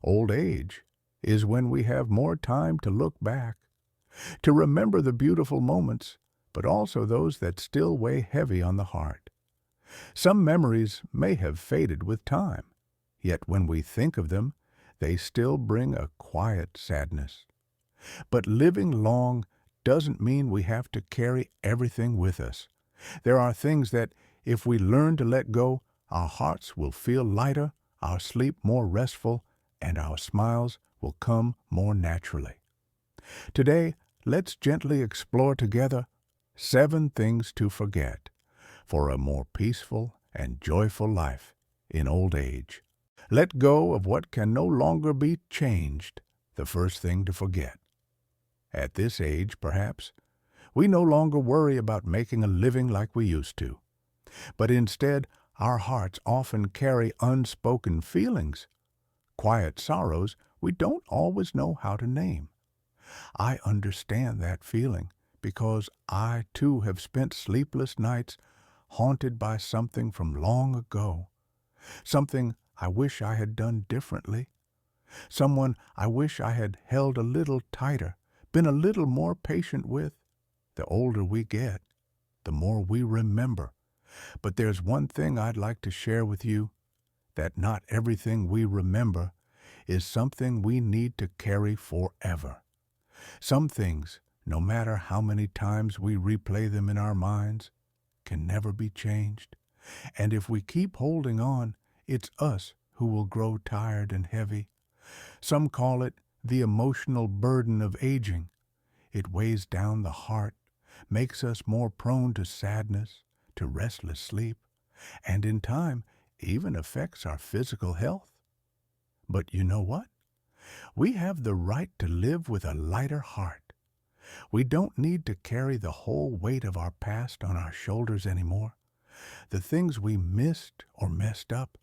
Old age is when we have more time to look back, to remember the beautiful moments, but also those that still weigh heavy on the heart. Some memories may have faded with time, yet when we think of them, they still bring a quiet sadness. But living long doesn't mean we have to carry everything with us. There are things that, if we learn to let go, our hearts will feel lighter, our sleep more restful, and our smiles will come more naturally. Today, let's gently explore together 7 things to forget for a more peaceful and joyful life in old age. Let go of what can no longer be changed, the first thing to forget. At this age, perhaps, we no longer worry about making a living like we used to, but instead our hearts often carry unspoken feelings, quiet sorrows we don't always know how to name. I understand that feeling because I too have spent sleepless nights haunted by something from long ago, something I wish I had done differently, someone I wish I had held a little tighter, been a little more patient with. The older we get, the more we remember. But there's one thing I'd like to share with you, that not everything we remember is something we need to carry forever. Some things, no matter how many times we replay them in our minds, can never be changed. And if we keep holding on, it's us who will grow tired and heavy. Some call it the emotional burden of aging. It weighs down the heart, makes us more prone to sadness, to restless sleep, and in time even affects our physical health. But you know what? We have the right to live with a lighter heart. We don't need to carry the whole weight of our past on our shoulders anymore. The things we missed or messed up,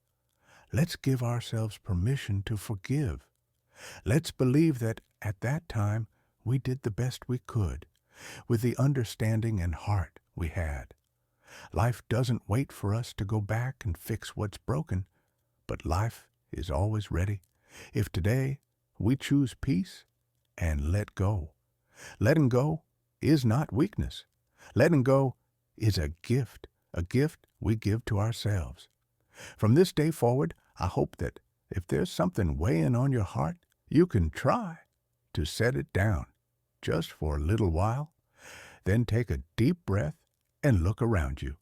let's give ourselves permission to forgive. Let's believe that at that time we did the best we could, with the understanding and heart we had. Life doesn't wait for us to go back and fix what's broken, but life is always ready. If today we choose peace and let go. Letting go is not weakness. Letting go is a gift we give to ourselves. From this day forward, I hope that if there's something weighing on your heart, you can try to set it down just for a little while. Then take a deep breath and look around you.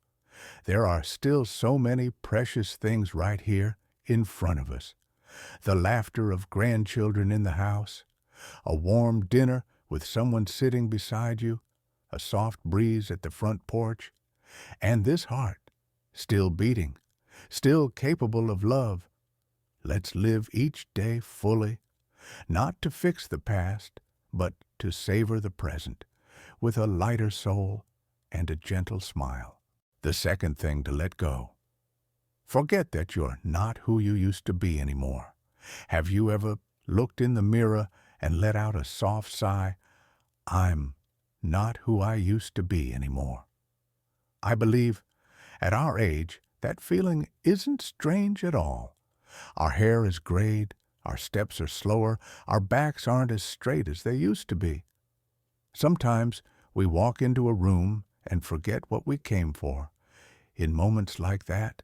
There are still so many precious things right here in front of us. The laughter of grandchildren in the house, a warm dinner with someone sitting beside you, a soft breeze at the front porch, and this heart still beating, still capable of love. Let's live each day fully, not to fix the past, but to savor the present, with a lighter soul and a gentle smile. The second thing to let go. Forget that you're not who you used to be anymore. Have you ever looked in the mirror and let out a soft sigh? I'm not who I used to be anymore. I believe at our age, that feeling isn't strange at all. Our hair is grayed, our steps are slower, our backs aren't as straight as they used to be. Sometimes we walk into a room and forget what we came for. In moments like that,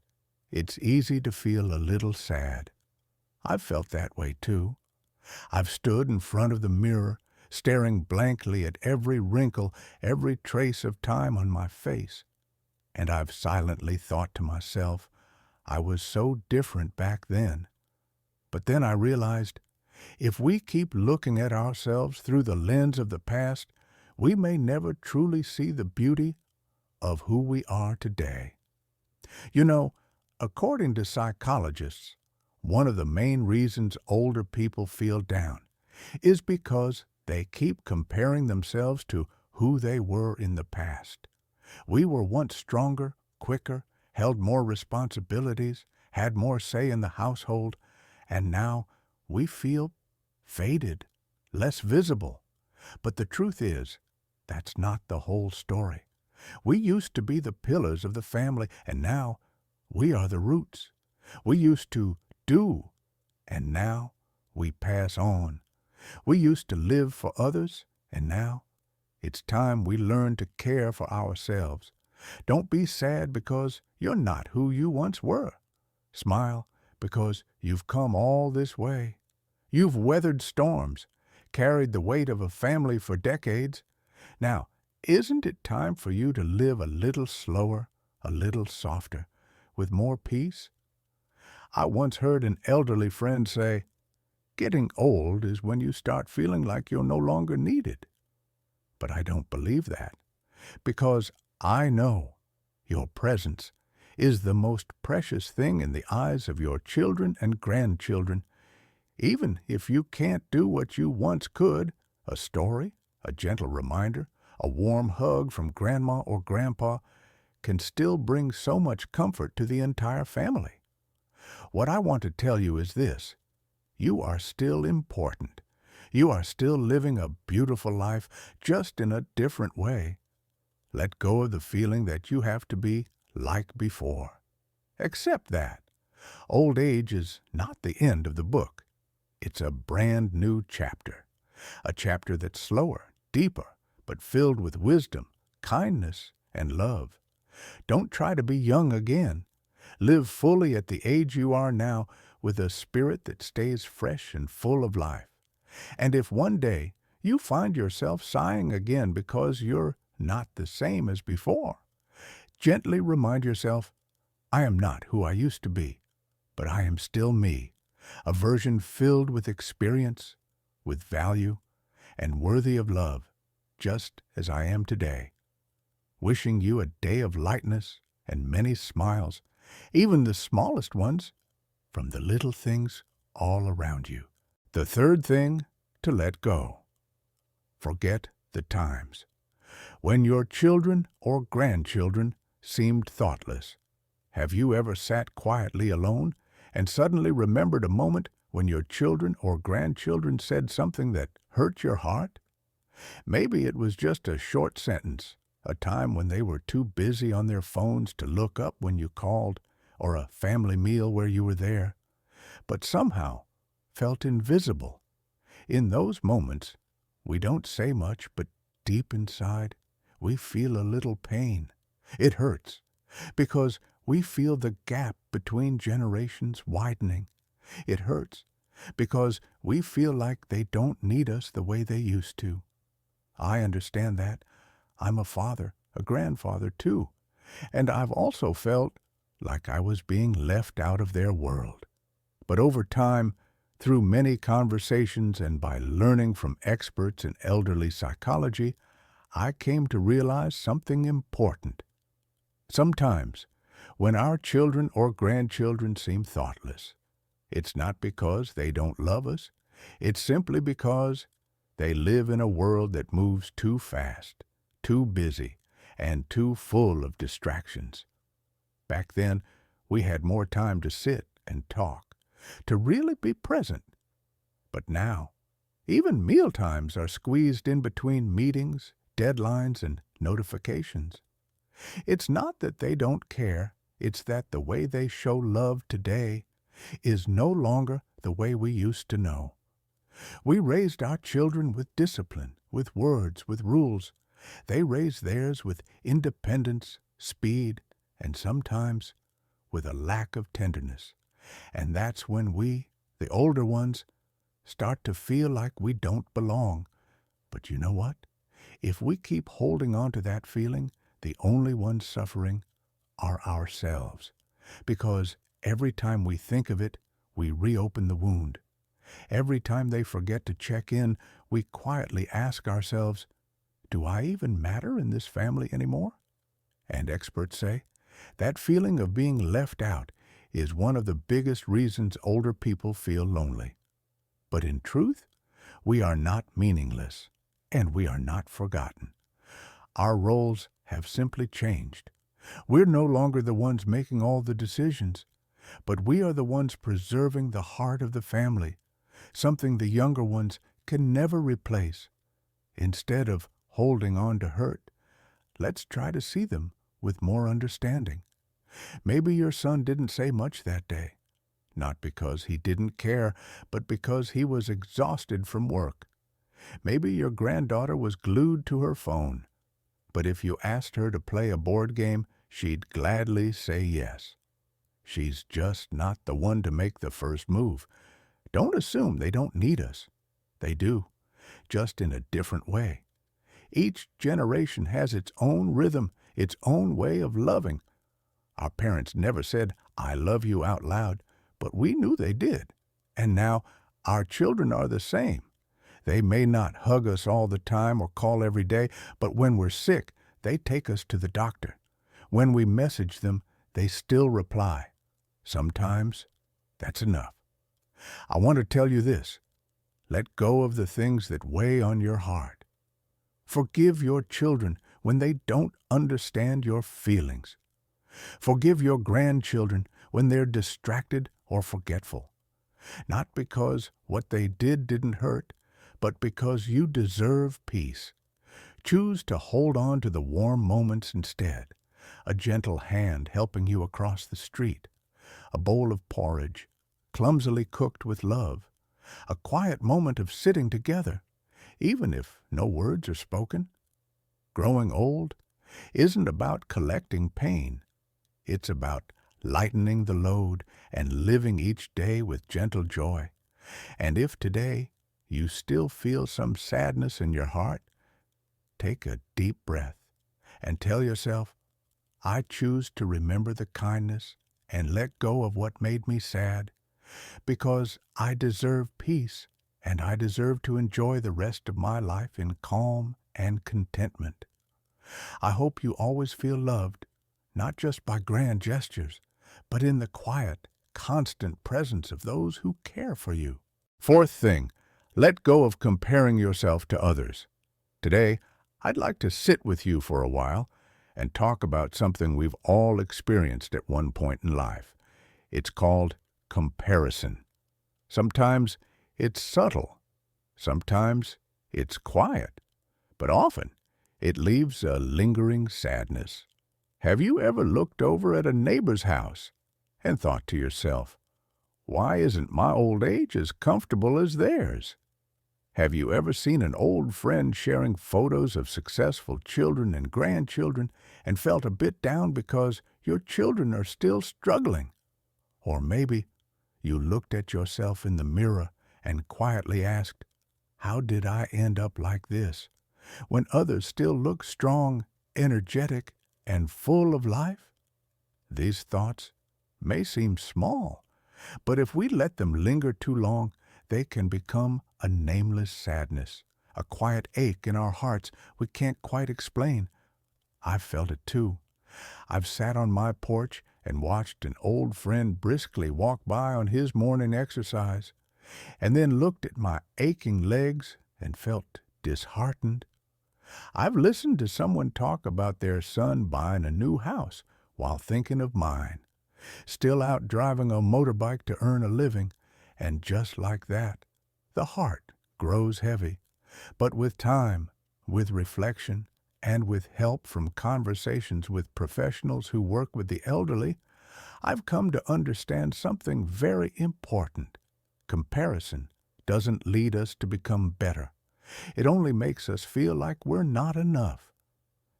it's easy to feel a little sad. I've felt that way too. I've stood in front of the mirror, staring blankly at every wrinkle, every trace of time on my face. And I've silently thought to myself, I was so different back then. But then I realized, if we keep looking at ourselves through the lens of the past, we may never truly see the beauty of who we are today. You know, according to psychologists, one of the main reasons older people feel down is because they keep comparing themselves to who they were in the past. We were once stronger, quicker, held more responsibilities, had more say in the household, and now we feel faded, less visible. But the truth is, that's not the whole story. We used to be the pillars of the family, and now we are the roots. We used to do, and now we pass on. We used to live for others, and now it's time we learn to care for ourselves. Don't be sad because you're not who you once were. Smile because you've come all this way. You've weathered storms, carried the weight of a family for decades. Now, isn't it time for you to live a little slower, a little softer, with more peace? I once heard an elderly friend say, "Getting old is when you start feeling like you're no longer needed." But I don't believe that, because I know your presence is the most precious thing in the eyes of your children and grandchildren. Even if you can't do what you once could, a story, a gentle reminder, a warm hug from grandma or grandpa can still bring so much comfort to the entire family. What I want to tell you is this: you are still important. You are still living a beautiful life, just in a different way. Let go of the feeling that you have to be like before. Accept that. Old age is not the end of the book. It's a brand new chapter. A chapter that's slower, deeper, but filled with wisdom, kindness, and love. Don't try to be young again. Live fully at the age you are now, with a spirit that stays fresh and full of life. And if one day you find yourself sighing again because you're not the same as before, gently remind yourself, I am not who I used to be, but I am still me, a version filled with experience, with value, and worthy of love, just as I am today. Wishing you a day of lightness and many smiles, even the smallest ones, from the little things all around you. The third thing, to let go. Forget the times when your children or grandchildren seemed thoughtless. Have you ever sat quietly alone and suddenly remembered a moment when your children or grandchildren said something that hurt your heart? Maybe it was just a short sentence, a time when they were too busy on their phones to look up when you called, or a family meal where you were there, but somehow felt invisible. In those moments, we don't say much, but deep inside, we feel a little pain. It hurts, because we feel the gap between generations widening. It hurts, because we feel like they don't need us the way they used to. I understand that. I'm a father, a grandfather too, and I've also felt like I was being left out of their world. But over time, through many conversations and by learning from experts in elderly psychology, I came to realize something important. Sometimes, when our children or grandchildren seem thoughtless, it's not because they don't love us. It's simply because they live in a world that moves too fast, too busy, and too full of distractions. Back then, we had more time to sit and talk, to really be present. But now, even meal times are squeezed in between meetings, deadlines, and notifications. It's not that they don't care, it's that the way they show love today is no longer the way we used to know. We raised our children with discipline, with words, with rules. They raised theirs with independence, speed, and sometimes with a lack of tenderness. And that's when we, the older ones, start to feel like we don't belong. But you know what? If we keep holding on to that feeling, the only ones suffering are ourselves. Because every time we think of it, we reopen the wound. Every time they forget to check in, we quietly ask ourselves, do I even matter in this family anymore? And experts say that feeling of being left out is one of the biggest reasons older people feel lonely. But in truth, we are not meaningless, and we are not forgotten. Our roles have simply changed. We're no longer the ones making all the decisions, but we are the ones preserving the heart of the family, something the younger ones can never replace. Instead of holding on to hurt, let's try to see them with more understanding. Maybe your son didn't say much that day. not because he didn't care, but because he was exhausted from work. Maybe your granddaughter was glued to her phone, but if you asked her to play a board game, she'd gladly say yes. She's just not the one to make the first move. Don't assume they don't need us. They do, just in a different way. Each generation has its own rhythm, its own way of loving. Our parents never said, "I love you" out loud, but we knew they did. And now our children are the same. They may not hug us all the time or call every day, but when we're sick, they take us to the doctor. When we message them, they still reply. Sometimes that's enough. I want to tell you this. Let go of the things that weigh on your heart. Forgive your children when they don't understand your feelings. Forgive your grandchildren when they're distracted or forgetful. Not because what they did didn't hurt, but because you deserve peace. Choose to hold on to the warm moments instead. A gentle hand helping you across the street. A bowl of porridge, clumsily cooked with love. A quiet moment of sitting together, even if no words are spoken. Growing old isn't about collecting pain. It's about lightening the load and living each day with gentle joy. And if today you still feel some sadness in your heart, take a deep breath and tell yourself, I choose to remember the kindness and let go of what made me sad, because I deserve peace and I deserve to enjoy the rest of my life in calm and contentment. I hope you always feel loved, not just by grand gestures, but in the quiet, constant presence of those who care for you. Fourth thing, let go of comparing yourself to others. Today, I'd like to sit with you for a while and talk about something we've all experienced at one point in life. It's called comparison. Sometimes it's subtle. Sometimes it's quiet. But often it leaves a lingering sadness. Have you ever looked over at a neighbor's house and thought to yourself, why isn't my old age as comfortable as theirs? Have you ever seen an old friend sharing photos of successful children and grandchildren and felt a bit down because your children are still struggling? Or maybe you looked at yourself in the mirror and quietly asked, how did I end up like this, when others still look strong, energetic, and full of life? These thoughts may seem small, but if we let them linger too long, they can become a nameless sadness, a quiet ache in our hearts we can't quite explain. I've felt it too. I've sat on my porch and watched an old friend briskly walk by on his morning exercise, and then looked at my aching legs and felt disheartened. I've listened to someone talk about their son buying a new house while thinking of mine, still out driving a motorbike to earn a living, and just like that, the heart grows heavy. But with time, with reflection, and with help from conversations with professionals who work with the elderly, I've come to understand something very important. Comparison doesn't lead us to become better. It only makes us feel like we're not enough.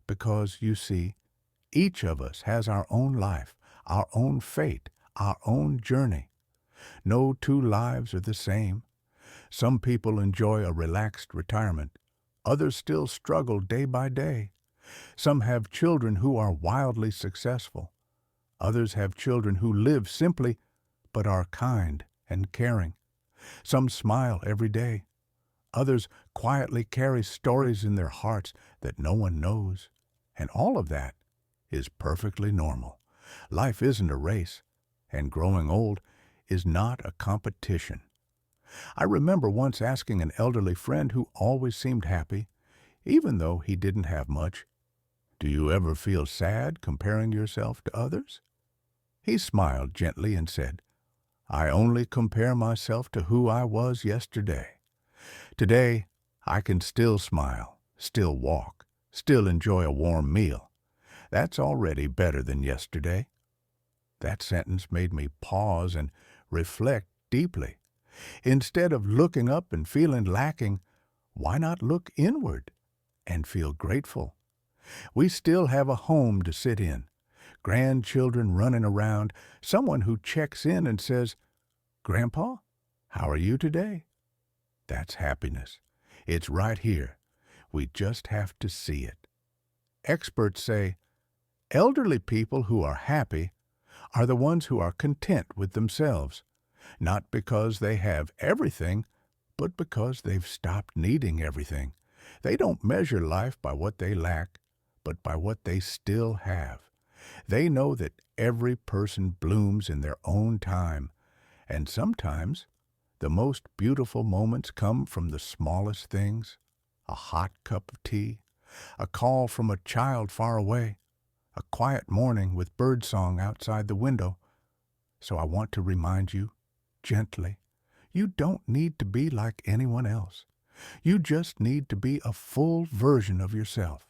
Because, you see, each of us has our own life, our own fate, our own journey. No two lives are the same. Some people enjoy a relaxed retirement. Others still struggle day by day. Some have children who are wildly successful. Others have children who live simply but are kind and caring. Some smile every day. Others quietly carry stories in their hearts that no one knows. And all of that is perfectly normal. Life isn't a race, and growing old is not a competition. I remember once asking an elderly friend who always seemed happy, even though he didn't have much, "Do you ever feel sad comparing yourself to others?" He smiled gently and said, "I only compare myself to who I was yesterday. Today, I can still smile, still walk, still enjoy a warm meal. That's already better than yesterday." That sentence made me pause and reflect deeply. Instead of looking up and feeling lacking, why not look inward and feel grateful? We still have a home to sit in, grandchildren running around, someone who checks in and says, "Grandpa, how are you today?" That's happiness. It's right here. We just have to see it. Experts say elderly people who are happy are the ones who are content with themselves, not because they have everything, but because they've stopped needing everything. They don't measure life by what they lack, but by what they still have. They know that every person blooms in their own time, and sometimes the most beautiful moments come from the smallest things: a hot cup of tea, a call from a child far away, a quiet morning with birdsong outside the window. So I want to remind you, gently, you don't need to be like anyone else. You just need to be a full version of yourself.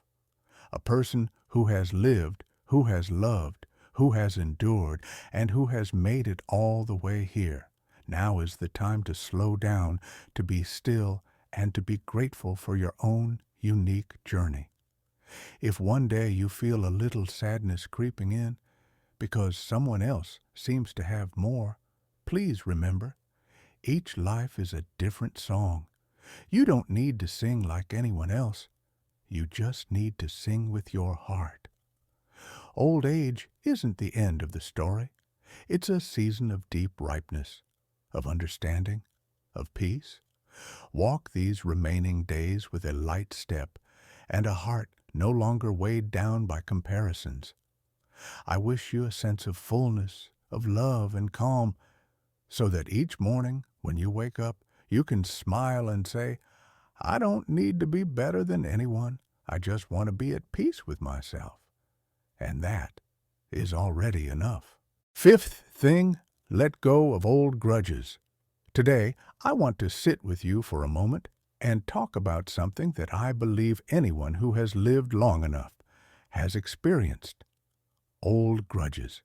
A person who has lived, who has loved, who has endured, and who has made it all the way here. Now is the time to slow down, to be still, and to be grateful for your own unique journey. If one day you feel a little sadness creeping in because someone else seems to have more, please remember, each life is a different song. You don't need to sing like anyone else. You just need to sing with your heart. Old age isn't the end of the story. It's a season of deep ripeness, of understanding, of peace. Walk these remaining days with a light step and a heart no longer weighed down by comparisons. I wish you a sense of fullness, of love and calm, so that each morning when you wake up, you can smile and say, "I don't need to be better than anyone. I just want to be at peace with myself." And that is already enough. Fifth thing, let go of old grudges. Today, I want to sit with you for a moment and talk about something that I believe anyone who has lived long enough has experienced. Old grudges,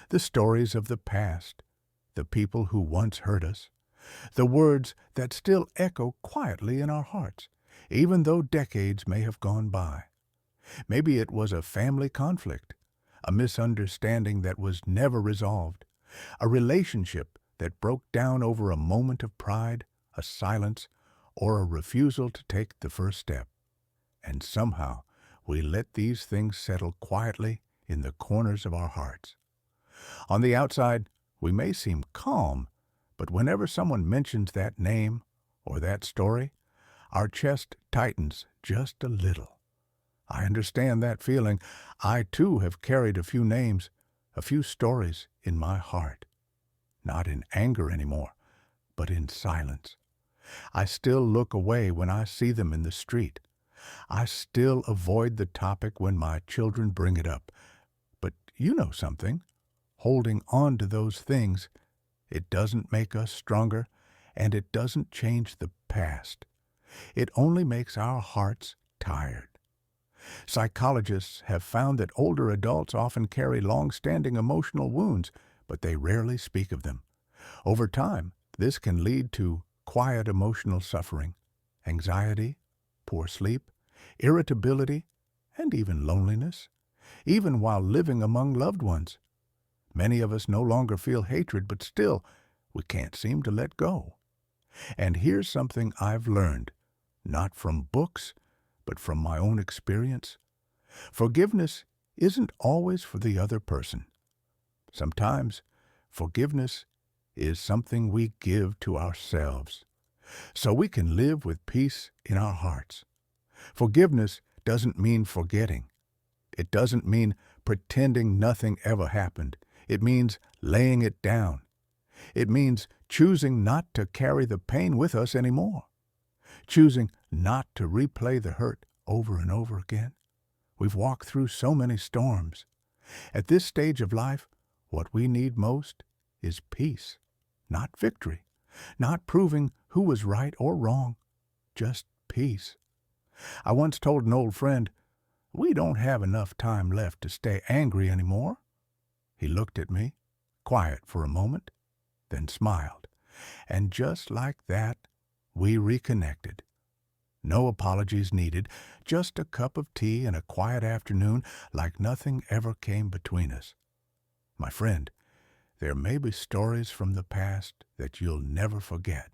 the stories of the past, the people who once hurt us, the words that still echo quietly in our hearts, even though decades may have gone by. Maybe it was a family conflict, a misunderstanding that was never resolved, a relationship that broke down over a moment of pride, a silence, or a refusal to take the first step. And somehow we let these things settle quietly in the corners of our hearts. On the outside, we may seem calm, but whenever someone mentions that name or that story, our chest tightens just a little. I understand that feeling. I too have carried a few names, a few stories in my heart. Not in anger anymore, but in silence. I still look away when I see them in the street. I still avoid the topic when my children bring it up. But you know something? Holding on to those things, it doesn't make us stronger, and it doesn't change the past. It only makes our hearts tired. Psychologists have found that older adults often carry long-standing emotional wounds, but they rarely speak of them. Over time, this can lead to quiet emotional suffering, anxiety, poor sleep, irritability, and even loneliness, even while living among loved ones. Many of us no longer feel hatred, but still, we can't seem to let go. And here's something I've learned, not from books, but from my own experience. Forgiveness isn't always for the other person. Sometimes forgiveness is something we give to ourselves, so we can live with peace in our hearts. Forgiveness doesn't mean forgetting. It doesn't mean pretending nothing ever happened. It means laying it down. It means choosing not to carry the pain with us anymore. Choosing not to replay the hurt over and over again. We've walked through so many storms. At this stage of life, what we need most is peace, not victory, not proving who was right or wrong, just peace. I once told an old friend, "We don't have enough time left to stay angry anymore." He looked at me, quiet for a moment, then smiled. And just like that, we reconnected. No apologies needed, just a cup of tea and a quiet afternoon like nothing ever came between us. My friend, there may be stories from the past that you'll never forget,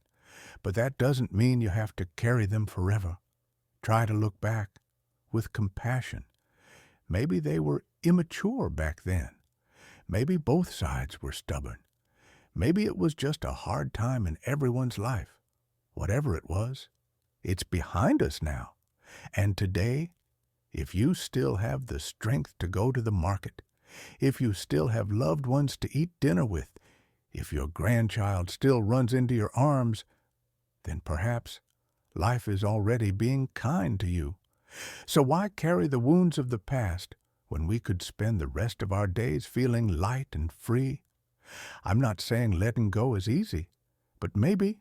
but that doesn't mean you have to carry them forever. Try to look back with compassion. Maybe they were immature back then. Maybe both sides were stubborn. Maybe it was just a hard time in everyone's life. Whatever it was, it's behind us now. And today, if you still have the strength to go to the market, if you still have loved ones to eat dinner with, if your grandchild still runs into your arms, then perhaps life is already being kind to you. So why carry the wounds of the past when we could spend the rest of our days feeling light and free? I'm not saying letting go is easy, but maybe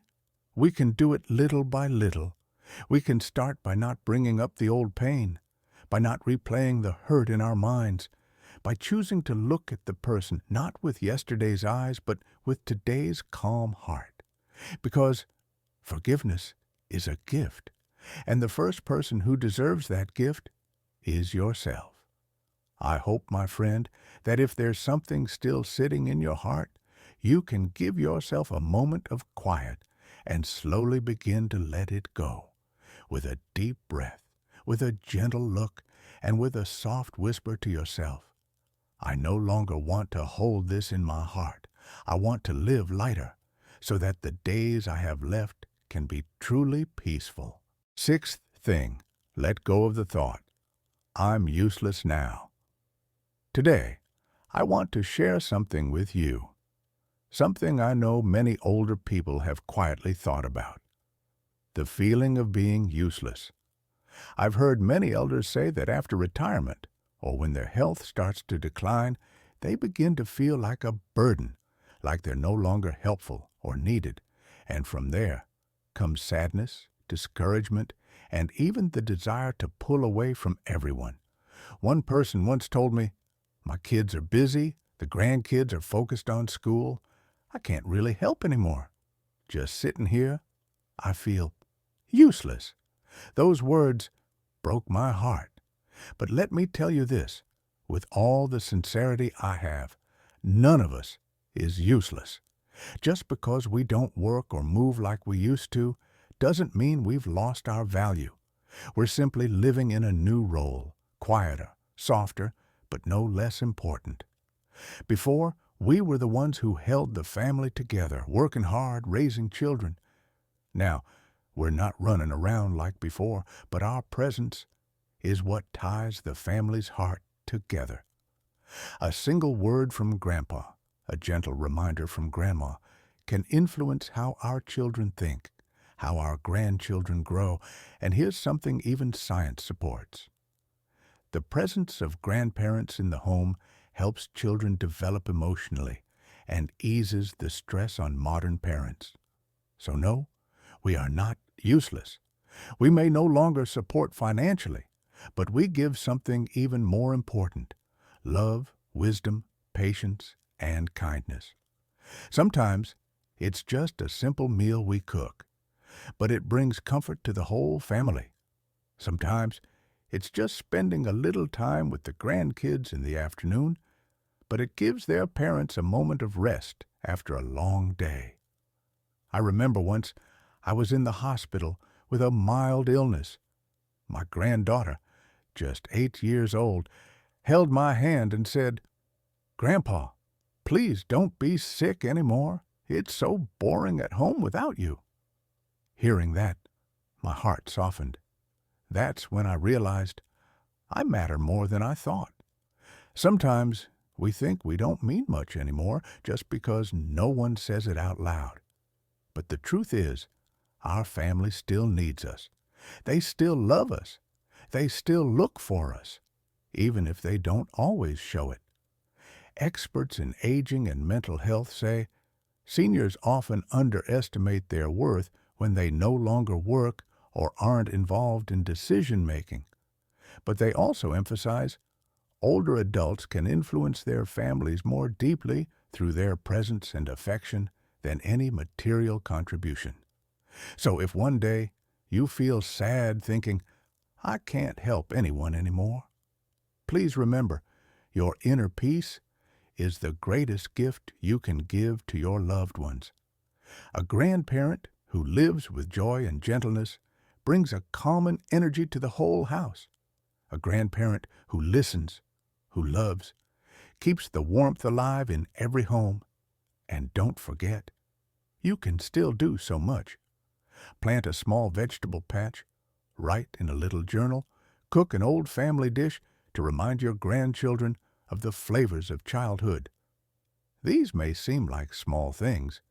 we can do it little by little. We can start by not bringing up the old pain, by not replaying the hurt in our minds, by choosing to look at the person not with yesterday's eyes, but with today's calm heart. Because forgiveness is a gift, and the first person who deserves that gift is yourself. I hope, my friend, that if there's something still sitting in your heart, you can give yourself a moment of quiet and slowly begin to let it go. With a deep breath, with a gentle look, and with a soft whisper to yourself, I no longer want to hold this in my heart. I want to live lighter, so that the days I have left can be truly peaceful. Sixth thing, let go of the thought, I'm useless now. Today, I want to share something with you, something I know many older people have quietly thought about. The feeling of being useless. I've heard many elders say that after retirement, or when their health starts to decline, they begin to feel like a burden, like they're no longer helpful or needed, and from there comes sadness, discouragement, and even the desire to pull away from everyone. One person once told me, my kids are busy, the grandkids are focused on school, I can't really help anymore. Just sitting here, I feel useless. Those words broke my heart. But let me tell you this, with all the sincerity I have, none of us is useless. Just because we don't work or move like we used to, doesn't mean we've lost our value. We're simply living in a new role, quieter, softer, but no less important. Before, we were the ones who held the family together, working hard, raising children. Now, we're not running around like before, but our presence is what ties the family's heart together. A single word from Grandpa, a gentle reminder from Grandma, can influence how our children think, how our grandchildren grow, and here's something even science supports. The presence of grandparents in the home helps children develop emotionally and eases the stress on modern parents. So no, we are not useless. We may no longer support financially, but we give something even more important: love, wisdom, patience, and kindness. Sometimes it's just a simple meal we cook, but it brings comfort to the whole family. Sometimes it's just spending a little time with the grandkids in the afternoon, but it gives their parents a moment of rest after a long day. I remember once I was in the hospital with a mild illness. My granddaughter, just 8 years old, held my hand and said, "Grandpa, please don't be sick anymore. It's so boring at home without you." Hearing that, my heart softened. That's when I realized I matter more than I thought. Sometimes we think we don't mean much anymore just because no one says it out loud. But the truth is, our family still needs us. They still love us. They still look for us, even if they don't always show it. Experts in aging and mental health say seniors often underestimate their worth when they no longer work or aren't involved in decision-making. But they also emphasize older adults can influence their families more deeply through their presence and affection than any material contribution. So if one day you feel sad thinking, I can't help anyone anymore, please remember your inner peace is the greatest gift you can give to your loved ones. A grandparent who lives with joy and gentleness brings a calming energy to the whole house. A grandparent who listens, who loves, keeps the warmth alive in every home. And don't forget, you can still do so much. Plant a small vegetable patch, write in a little journal, cook an old family dish to remind your grandchildren of the flavors of childhood. These may seem like small things,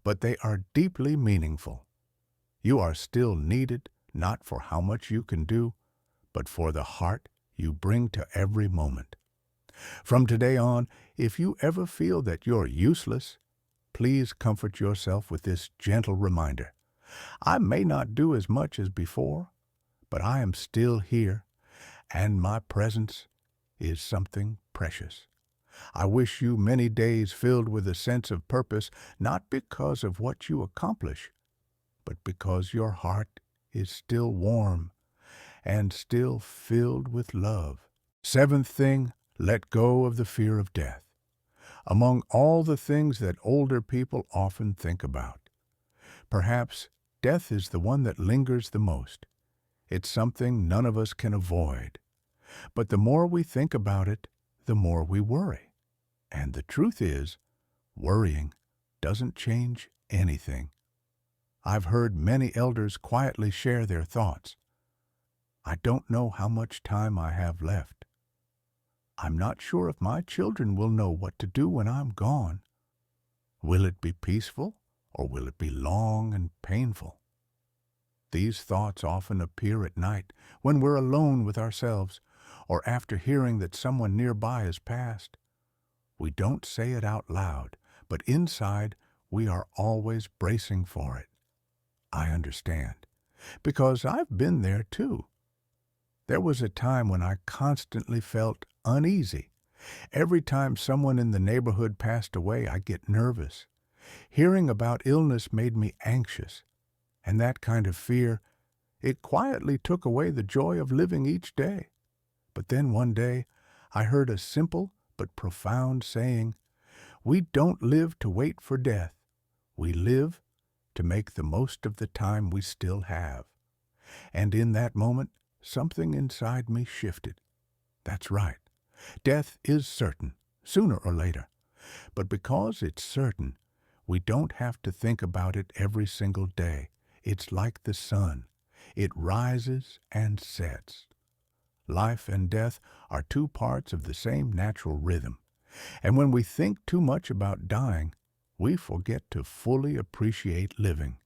but they are deeply meaningful. You are still needed not for how much you can do, but for the heart you bring to every moment. From today on, if you ever feel that you're useless, please comfort yourself with this gentle reminder. I may not do as much as before, but I am still here, and my presence is something precious. I wish you many days filled with a sense of purpose, not because of what you accomplish, but because your heart is still warm and still filled with love. Seventh thing, let go of the fear of death. Among all the things that older people often think about, perhaps death is the one that lingers the most. It's something none of us can avoid. But the more we think about it, the more we worry. And the truth is, worrying doesn't change anything. I've heard many elders quietly share their thoughts. I don't know how much time I have left. I'm not sure if my children will know what to do when I'm gone. Will it be peaceful, or will it be long and painful? These thoughts often appear at night when we're alone with ourselves, or after hearing that someone nearby has passed. We don't say it out loud, but inside we are always bracing for it. I understand, because I've been there too. There was a time when I constantly felt uneasy. Every time someone in the neighborhood passed away, I get nervous. Hearing about illness made me anxious, and that kind of fear, it quietly took away the joy of living each day. But then one day, I heard a simple but profound saying, we don't live to wait for death. We live to make the most of the time we still have. And in that moment, something inside me shifted. That's right. Death is certain, sooner or later. But because it's certain, we don't have to think about it every single day. It's like the sun. It rises and sets. Life and death are two parts of the same natural rhythm. And when we think too much about dying, we forget to fully appreciate living.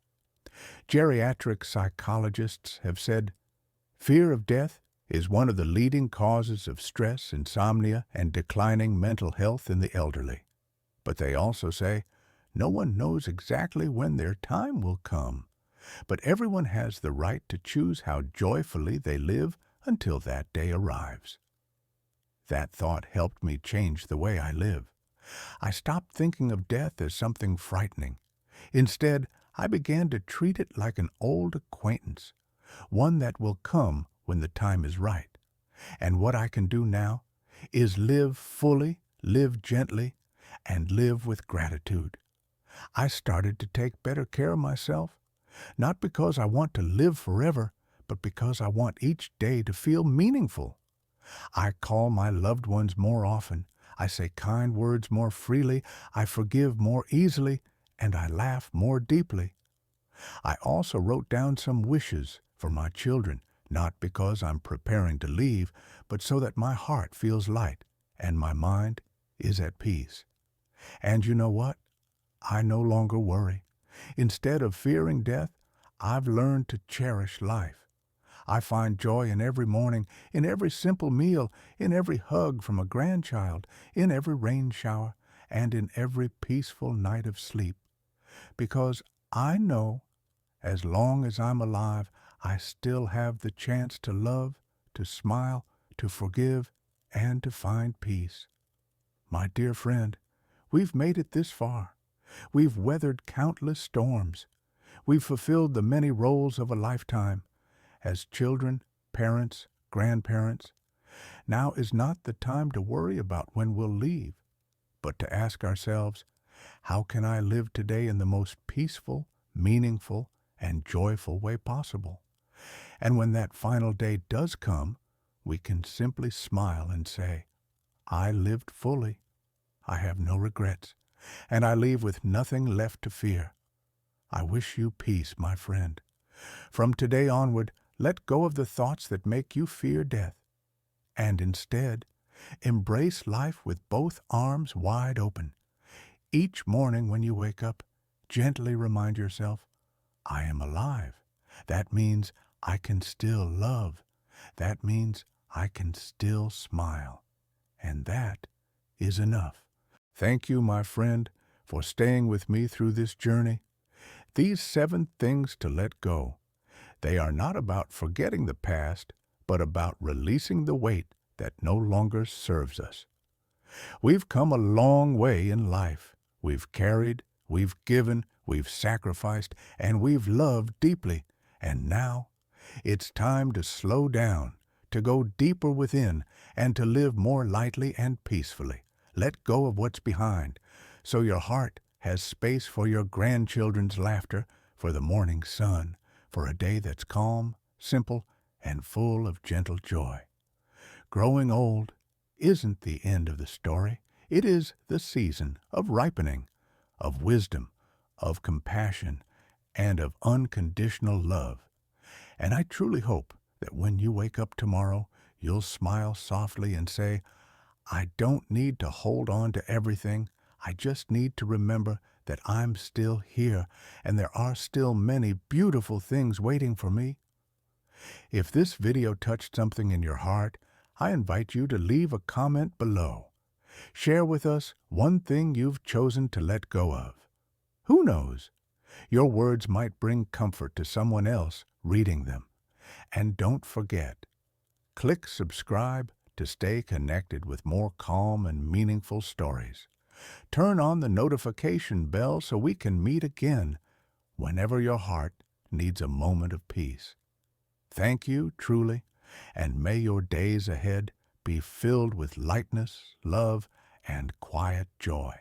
Geriatric psychologists have said, fear of death is one of the leading causes of stress, insomnia, and declining mental health in the elderly. But they also say, no one knows exactly when their time will come, but everyone has the right to choose how joyfully they live until that day arrives. That thought helped me change the way I live. I stopped thinking of death as something frightening. Instead, I began to treat it like an old acquaintance, one that will come when the time is right. And what I can do now is live fully, live gently, and live with gratitude. I started to take better care of myself, not because I want to live forever, but because I want each day to feel meaningful. I call my loved ones more often, I say kind words more freely, I forgive more easily, and I laugh more deeply. I also wrote down some wishes for my children, not because I'm preparing to leave, but so that my heart feels light and my mind is at peace. And you know what? I no longer worry. Instead of fearing death, I've learned to cherish life. I find joy in every morning, in every simple meal, in every hug from a grandchild, in every rain shower, and in every peaceful night of sleep. Because I know, as long as I'm alive, I still have the chance to love, to smile, to forgive, and to find peace. My dear friend, we've made it this far. We've weathered countless storms. We've fulfilled the many roles of a lifetime as children, parents, grandparents. Now is not the time to worry about when we'll leave, but to ask ourselves, how can I live today in the most peaceful, meaningful, and joyful way possible? And when that final day does come, we can simply smile and say, I lived fully, I have no regrets, and I leave with nothing left to fear. I wish you peace, my friend. From today onward, let go of the thoughts that make you fear death, and instead, embrace life with both arms wide open. Each morning when you wake up, gently remind yourself, I am alive. That means I can still love. That means I can still smile. And that is enough. Thank you, my friend, for staying with me through this journey. These 7 things to let go. They are not about forgetting the past, but about releasing the weight that no longer serves us. We've come a long way in life. We've carried, we've given, we've sacrificed, and we've loved deeply. And now, it's time to slow down, to go deeper within, and to live more lightly and peacefully. Let go of what's behind, so your heart has space for your grandchildren's laughter, for the morning sun, for a day that's calm, simple, and full of gentle joy. Growing old isn't the end of the story. It is the season of ripening, of wisdom, of compassion, and of unconditional love. And I truly hope that when you wake up tomorrow, you'll smile softly and say, I don't need to hold on to everything. I just need to remember that I'm still here and there are still many beautiful things waiting for me. If this video touched something in your heart, I invite you to leave a comment below. Share with us one thing you've chosen to let go of. Who knows? Your words might bring comfort to someone else reading them. And don't forget, click subscribe to stay connected with more calm and meaningful stories. Turn on the notification bell so we can meet again whenever your heart needs a moment of peace. Thank you, truly, and may your days ahead be filled with lightness, love, and quiet joy.